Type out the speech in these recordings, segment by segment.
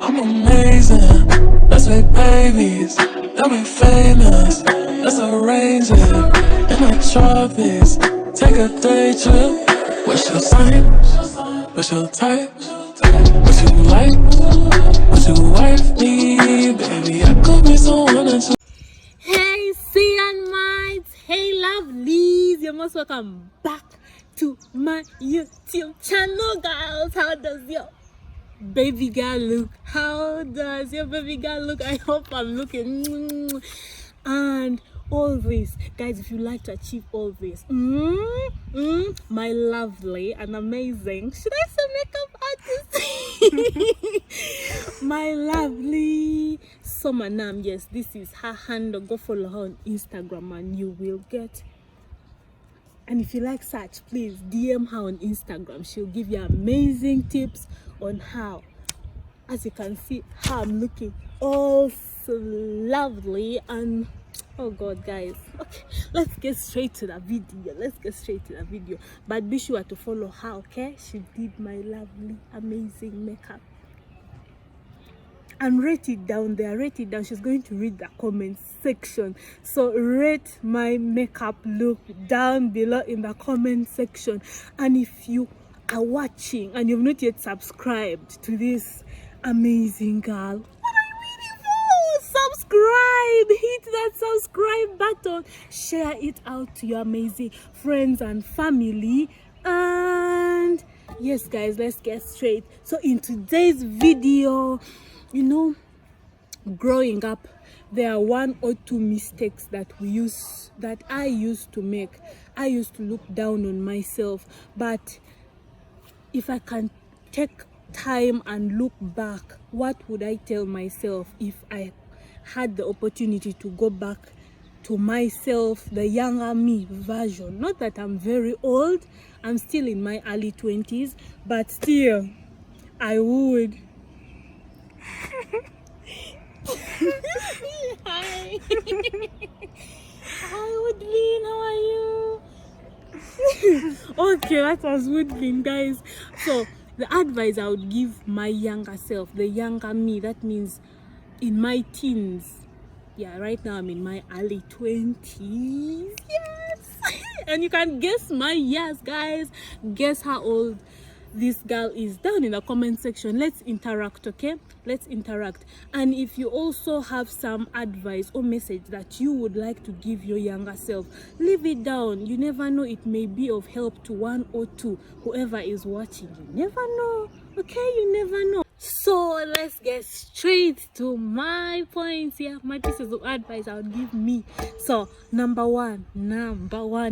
I'm amazing. Let's make babies. They'll be famous. Let's arrange it in the tropics. Take a day trip. What's your sign? What's your type? What you like? What you wife me? Baby, I could be someone that you. Hey CYNMITES, hey lovelies, you're most welcome back to my YouTube channel, girls. How does your baby girl look? How does your baby girl look? I hope I'm looking and all this, guys. If you like to achieve all this, my lovely and amazing, should I say makeup artist? My lovely Somanam, yes, this is her handle. Go follow her on Instagram and you will get. And if you like such, please DM her on Instagram. She'll give you amazing tips on how. As you can see, how I'm looking all so lovely. And oh god, guys, okay, let's get straight to the video. But be sure to follow her, okay? She did my lovely amazing makeup. And rate it down there, rate it down. She's going to read the comment section, so rate my makeup look down below in the comment section. And if you are watching and you've not yet subscribed to this amazing girl, what are you waiting for? Subscribe, hit that subscribe button, share it out to your amazing friends and family. And yes, guys, let's get straight. So in today's video, you know, growing up, there are one or two mistakes that I used to make. I used to look down on myself, but if I can take time and look back, what would I tell myself if I had the opportunity to go back to myself, the younger me version? Not that I'm very old, I'm still in my early 20s, but still I would. Hi. Hi Woodlin, how are you? Okay, that was Woodlin, guys. So the advice I would give my younger self, the younger me, that means in my teens. Yeah, right now I'm in my early 20s. Yes. And you can guess my years, guys. Guess how old this girl is down in the comment section. Let's interact, okay? Let's interact. And if you also have some advice or message that you would like to give your younger self, leave it down. You never know, it may be of help to one or two, whoever is watching. You never know, okay? You never know. So let's get straight to my points here. My pieces of advice I would give me. So number one,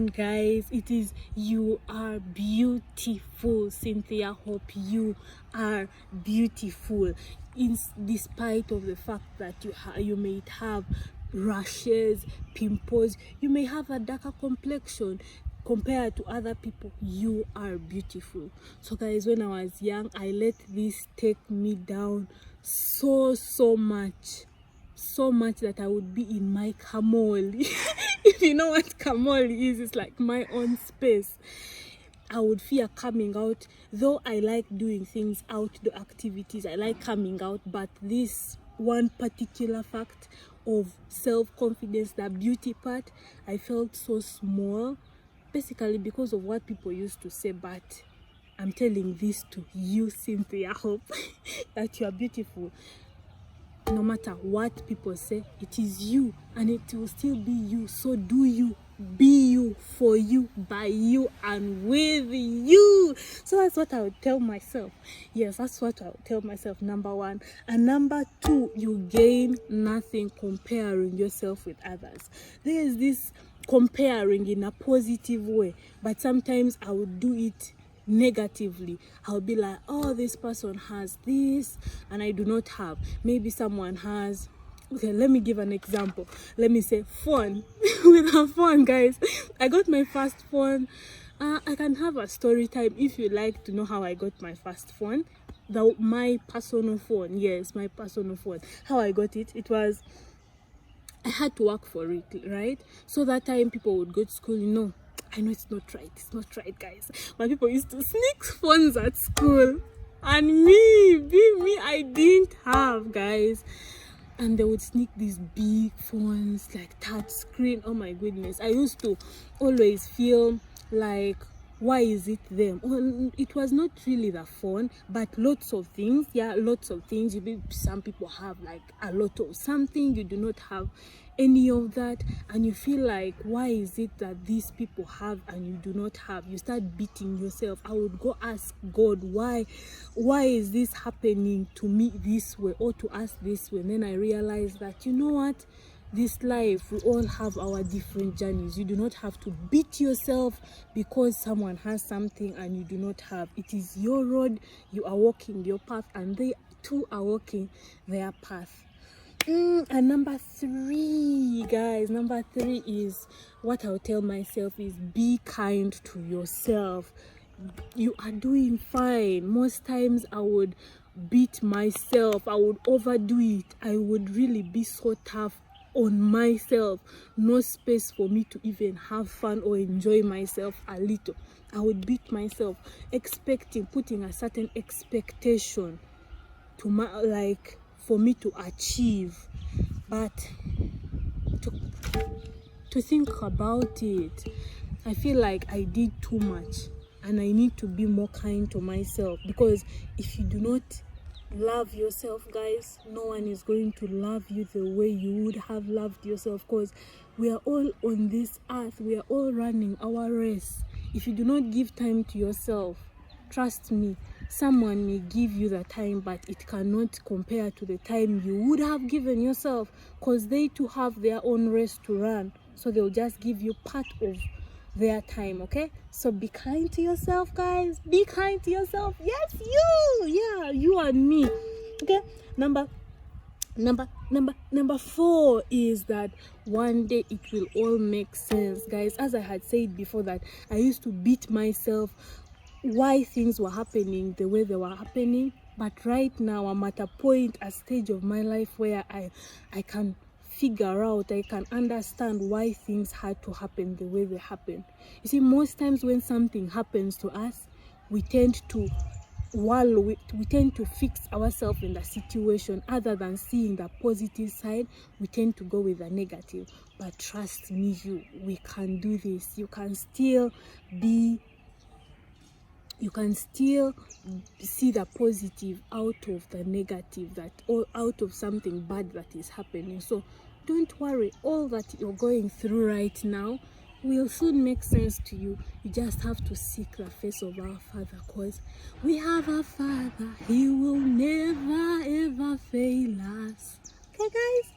guys, it is you are beautiful. Cynthia, hope you are beautiful, in despite of the fact that you may have rashes, pimples, you may have a darker complexion compared to other people. You are beautiful. So guys, when I was young, I let this take me down so much that I would be in my camole. If you know what camole is, it's like my own space. I would fear coming out, though I like doing things, outdoor activities, I like coming out, but this one particular fact of self-confidence, the beauty part, I felt so small, basically because of what people used to say. But I'm telling this to you, Cynthia, hope that you are beautiful. No matter what people say, it is you and it will still be you. So do you, be you, for you, by you, and with you. So that's what I would tell myself. Yes, that's what I would tell myself, number one. And number two, you gain nothing comparing yourself with others. There is this comparing in a positive way, but sometimes I would do it negatively. I'll be like, oh, this person has this and I do not have. Maybe someone has, okay, let me give an example. Let me say phone. With a phone, guys, I got my first phone. I can have a story time if you like to know how I got my first phone. My personal phone. Yes, my personal phone. How I got it, it was, I had to work for it, right? So that time people would go to school, you know, I know it's not right, guys, but people used to sneak phones at school. And me, I didn't have have, guys. And they would sneak these big phones, like touch screen. Oh my goodness. I used to always feel like, why is it them? Well, it was not really the phone, but lots of things. Yeah, lots of things. Some people have like a lot of something, you do not have any of that, and you feel like, why is it that these people have and you do not have? You start beating yourself. I would go ask God, why is this happening to me this way, or to us this way? And then I realized that, you know what, this life, we all have our different journeys. You do not have to beat yourself because someone has something and you do not have. It is your road, you are walking your path, and they too are walking their path. And number 3, guys, number 3 is what I'll tell myself is, be kind to yourself. You are doing fine. Most times I would beat myself, I would overdo it, I would really be so tough on myself. No space for me to even have fun or enjoy myself a little. I would beat myself, putting a certain expectation to my, like, for me to achieve. But to think about it, I feel like I did too much, and I need to be more kind to myself, because if you do not love yourself, guys, no one is going to love you the way you would have loved yourself, because we are all on this earth, we are all running our race. If you do not give time to yourself, trust me, someone may give you the time, but it cannot compare to the time you would have given yourself, because they too have their own race to run. So they'll just give you part of their time, okay? So be kind to yourself, guys. Be kind to yourself. Yes, you and me. Okay? Number 4 is that one day it will all make sense, guys. As I had said before, that I used to beat myself why things were happening the way they were happening, but right now I'm at a stage of my life where I can figure out, I can understand why things had to happen the way they happen. You see, most times when something happens to us, we tend to we tend to fix ourselves in the situation. Other than seeing the positive side, we tend to go with the negative. But trust me, we can do this. You can still see the positive out of the negative, or out of something bad that is happening. So don't worry, all that you're going through right now will soon make sense to you. You just have to seek the face of our Father, because we have a Father. He will never ever fail us. Okay, guys?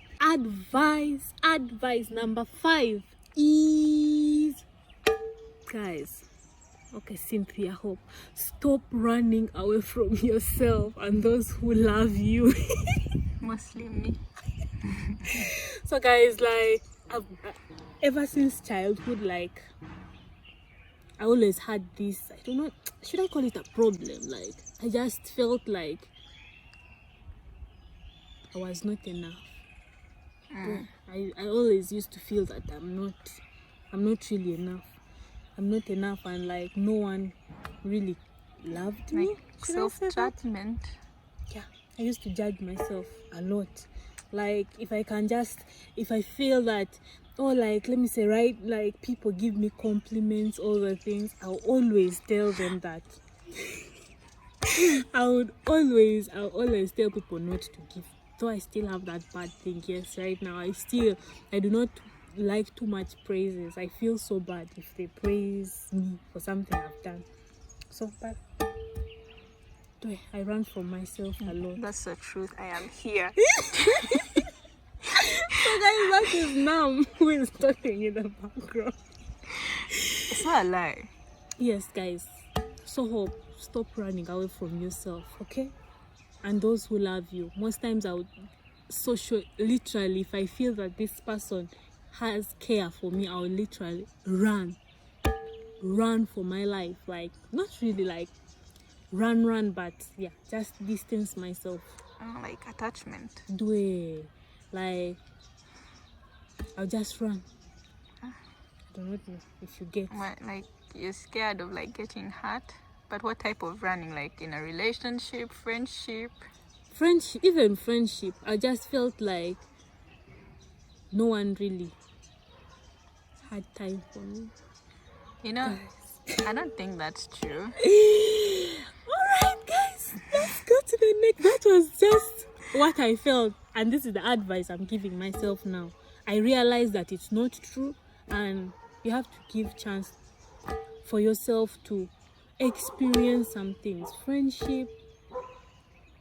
Advice number 5 is, guys, okay, Cynthia Hope, stop running away from yourself and those who love you. Mostly me. So, guys, like, ever since childhood, like, I always had this, I don't know, should I call it a problem? Like, I just felt like I was not enough. I always used to feel that I'm not really enough. I'm not enough, and like no one really loved me. Like self-judgment. Yeah, I used to judge myself a lot. Like, if I feel that, or like, let me say, right, like, people give me compliments, all the things, I'll always tell them that. I'll always tell people not to give. Though I still have that bad thing. Yes, right now I do not like too much praises. I feel so bad if they praise me for something I've done. So bad. I run from myself a lot. That's the truth. I am here. So guys, that is Nam who is talking in the background. It's not a lie. Yes, guys. So Hope, stop running away from yourself, okay? And those who love you. Most times I would literally, if I feel that this person has care for me, I will literally run for my life. Like, not really like run, but yeah, just distance myself. Like attachment. Like, I'll just run. I don't know if you get. Like, you're scared of like getting hurt. But what type of running? Like in a relationship, friendship? friendship, even friendship, I just felt like no one really had time for me. You know, I don't think that's true. Alright guys, let's go to the next. That was just what I felt, and this is the advice I'm giving myself now. I realize that it's not true, and you have to give chance for yourself to experience some things. Friendship,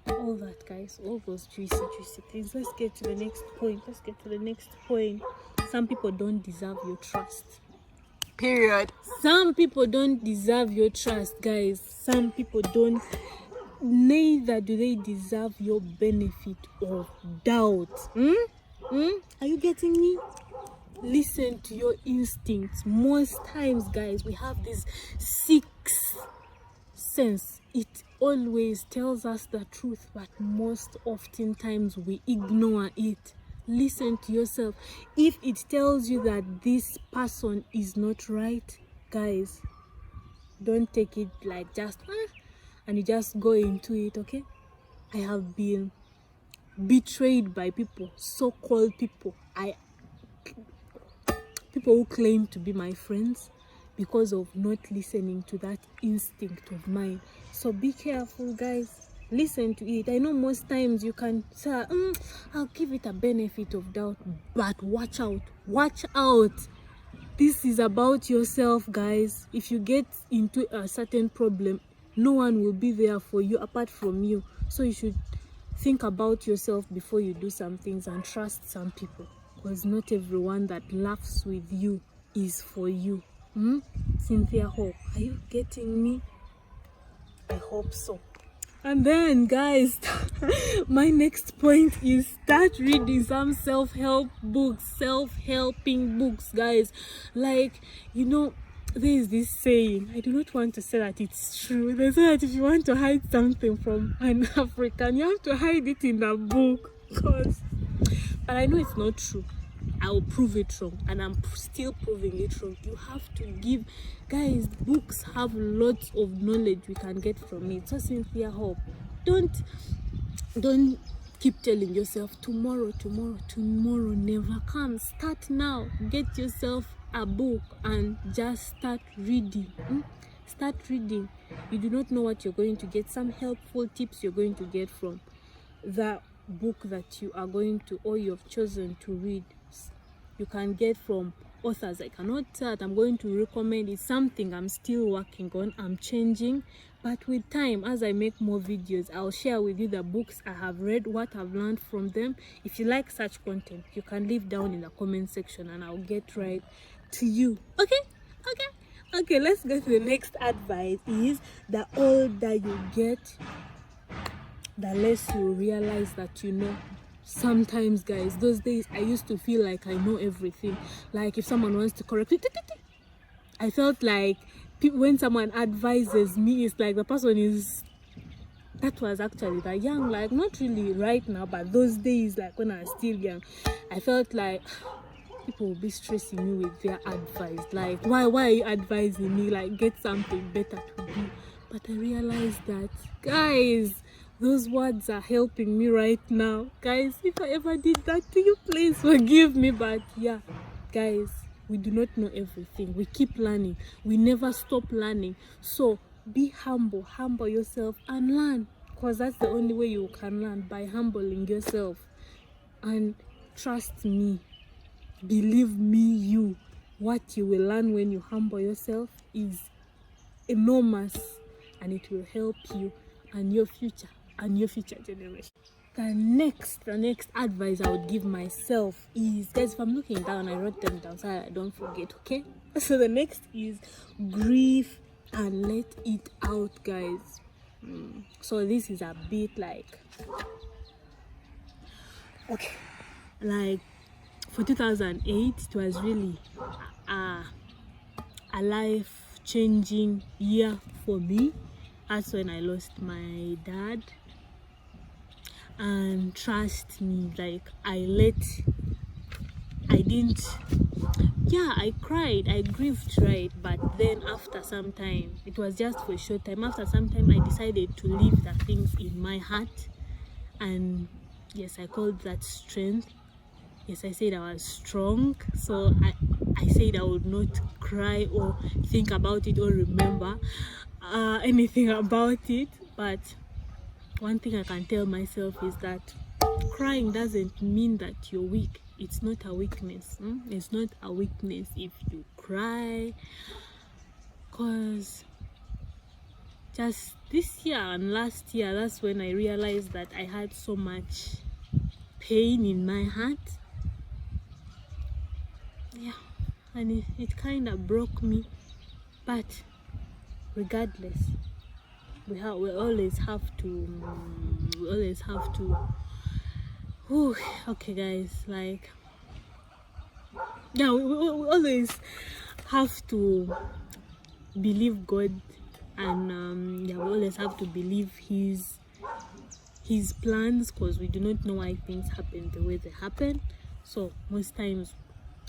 all that, guys, all those juicy things. Let's get to the next point. Some people don't deserve your trust. Period. Some people don't deserve your trust, guys. Some people don't. Neither do they deserve your benefit of doubt. Are you getting me? Listen to your instincts. Most times, guys, we have this sixth sense. It always tells us the truth, but most often times we ignore it. Listen to yourself. If it tells you that this person is not right, guys, don't take it like just and you just go into it. Okay, I have been betrayed by people, so-called people, people who claim to be my friends, because of not listening to that instinct of mine. So be careful, guys. Listen to it. I know most times you can say, I'll give it a benefit of doubt, but watch out. This is about yourself, guys. If you get into a certain problem, no one will be there for you apart from you. So you should think about yourself before you do some things, and trust some people, because not everyone that laughs with you is for you. Cynthia Hope, are you getting me? I hope so. And then, guys, my next point is start reading some self-help books, self-helping books, guys. Like, you know, there is this saying, I do not want to say that it's true. They say that if you want to hide something from an African, you have to hide it in a book. But I know it's not true. I will prove it wrong, and I'm still proving it wrong. You have to give, guys, books have lots of knowledge we can get from it. So Cynthia Hope, don't keep telling yourself tomorrow never comes. Start now. Get yourself a book and just start reading. Start reading. You do not know what you're going to get. Some helpful tips you're going to get from the book that you are going to, or you've chosen to read. You can get from authors. I cannot say that I'm going to recommend. It's something I'm still working on. I'm changing, but with time, as I make more videos, I'll share with you the books I have read, what I've learned from them. If you like such content, you can leave down in the comment section and I'll get right to you. Okay, let's go to the next advice. Is the older you get, the less you realize that you know. Sometimes, guys, those days I used to feel like I know everything. Like if someone wants to correct me, I felt like when someone advises me, it's like the person is, that was actually that young, like not really right now, but those days, like when I was still young, I felt like people will be stressing me with their advice. Like, why are you advising me? Like, get something better to do. But I realized that, guys, those words are helping me right now. Guys, if I ever did that to you, please forgive me. But yeah, guys, we do not know everything. We keep learning. We never stop learning. So be humble yourself and learn, because that's the only way you can learn, by humbling yourself. And trust me, believe me, what you will learn when you humble yourself is enormous, and it will help you and your future generation. The next advice I would give myself is, guys, if I'm looking down, I wrote them down so I don't forget. Okay, so the next is grieve and let it out, guys. So this is a bit like, okay, like for 2008, it was really a life-changing year for me. That's when I lost my dad. And trust me, like I cried, I grieved, right? But then after some time, it was just for a short time, after some time I decided to leave the things in my heart and yes, I called that strength. Yes, I said I was strong, so I said I would not cry or think about it or remember anything about it. But one thing I can tell myself is that crying doesn't mean that you're weak. It's not a weakness. It's not a weakness if you cry, because just this year and last year, that's when I realized that I had so much pain in my heart. Yeah, and it kind of broke me. But regardless, we always have to whew, okay guys, like, yeah, we always have to believe God, and yeah, we always have to believe his plans, because we do not know why things happen the way they happen. So most times,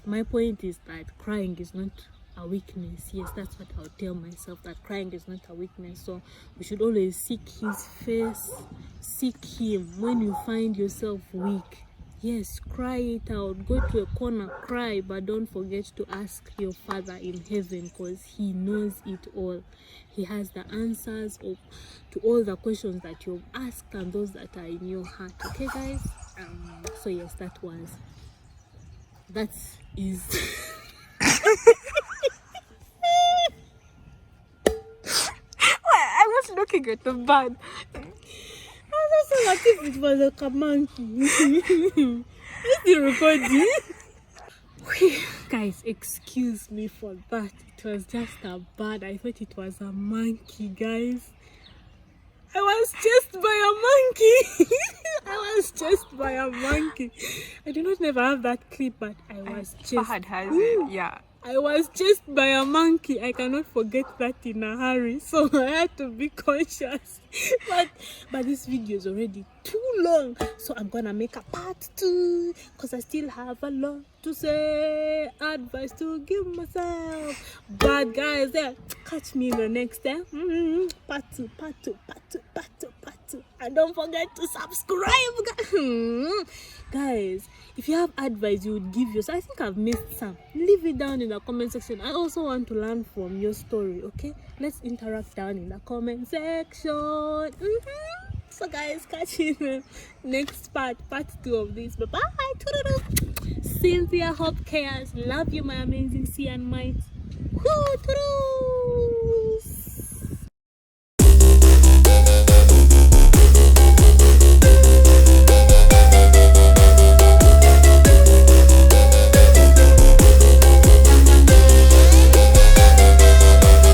my point is that crying is not a weakness. Yes, that's what I'll tell myself, that crying is not a weakness. So we should always seek his face, seek him. When you find yourself weak, yes, cry it out, go to a corner, cry, but don't forget to ask your Father in heaven, because he knows it all. He has the answers to all the questions that you've asked and those that are in your heart. Okay guys, so yes, that is I was looking at the bird. I was also like if it was like a monkey. Is the recording? Guys, excuse me for that. It was just a bird. I thought it was a monkey, guys. I was chased by a monkey. I was chased by a monkey. I do not never have that clip, but I was chased. Fahad has it, yeah. I was chased by a monkey. I cannot forget that in a hurry, so I had to be conscious. But this video is already too long, so I'm gonna make a part 2, because I still have a lot to say, advice to give myself. But guys, yeah, catch me in the next part 2, part 2, part 2, part 2, part 2. And don't forget to subscribe, guys. If you have advice you would give yourself, I think I've missed some, leave it down in the comment section. I also want to learn from your story. Okay, let's interact down in the comment section. So guys, catch you in the next part 2 of this. Bye bye. Cynthia Hope Cares. Love you, my amazing CYNMITES. Woo,